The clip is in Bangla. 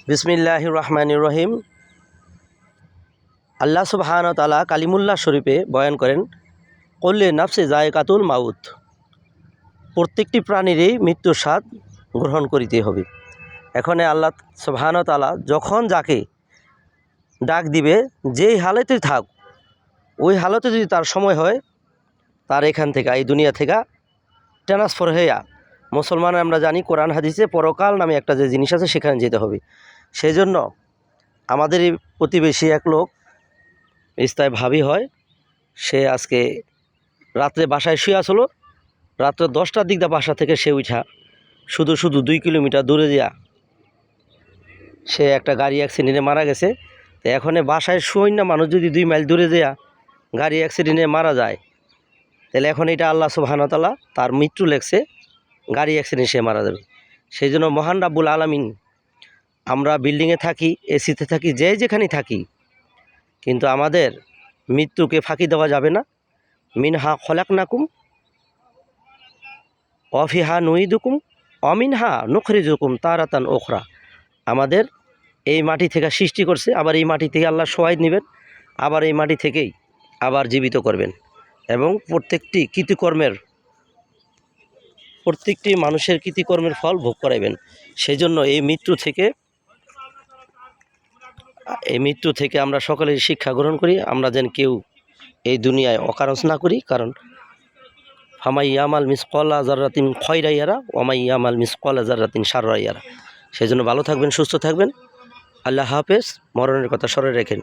বিসমিল্লাহির রহমানির রহিম। আল্লাহ সুবহানাহু ওয়া তাআলা কালিমুল্লাহ শরীফে বয়ান করেন, কুল্লু নাফসি যায়কাতুল মাউত, প্রত্যেকটি প্রাণীরই মৃত্যুর স্বাদ গ্রহণ করিতে হবে। এখানে আল্লাহ সুবহানাহু ওয়া তাআলা যখন যাকে ডাক দিবে, যেই হালতে থাক, ওই হালতে যদি তার সময় হয়, তার এখান থেকে এই দুনিয়া থেকে ট্রান্সফার হইয়া, মুসলমান আমরা জানি কোরআন হাদিসে পরকাল নামে একটা যে জিনিস আছে সেখানে যেতে হবে। সেই জন্য আমাদের এই প্রতিবেশী এক লোক স্থায়ী ভাবি হয়, সে আজকে রাত্রে বাসায় শুয়ে আসলো, রাত্রে 10টার দিক দিয়ে বাসা থেকে সে উঠা শুধু 2 কিলোমিটার দূরে যা সে একটা গাড়ি অ্যাক্সিডেন্টে মারা গেছে। তো এখন বাসায় শুই না, মানুষ যদি 2 মাইল দূরে যা গাড়ি অ্যাক্সিডেন্টে মারা যায়, তাহলে এখন এটা আল্লাহ সুবহানাহু ওয়া তাআলা তার মৃত্যু লেখছে, গাড়ি অ্যাক্সিডেন্টে সে মারা যাবে। সেই জন্য মহান রাব্বুল আলামিন, আমরা বিল্ডিংয়ে থাকি, এসিতে থাকি, যেখানেই থাকি, কিন্তু আমাদের মৃত্যুকে ফাঁকি দেওয়া যাবে না। মিনহা খলাকনাকুম অফিহা নুইদুকুম অমিনহা নুখরিজুকুম তারাতান ওখরা। আমাদের এই মাটি থেকে সৃষ্টি করছে, আবার এই মাটি থেকে আল্লাহ সোয়াইদ নেবেন, আবার এই মাটি থেকেই আবার জীবিত করবেন, এবং প্রত্যেকটি মানুষের কৃতিকর্মের ফল ভোগ করাইবেন। সেই জন্য এই মৃত্যু থেকে আমরা সকলেই শিক্ষা গ্রহণ করি, আমরা যেন কেউ এই দুনিয়ায় অকারণ না করি। কারণ ফামাই ইয়ামাল মিসকালা যাররাতিন খয়রা ইয়ারা ওয়ামাই ইয়ামাল মিসকালা যাররাতিন শাররা ইয়ারা। সেই জন্য ভালো থাকবেন, সুস্থ থাকবেন। আল্লাহ হাফেজ। মরণের কথা স্মরণে রেখেন।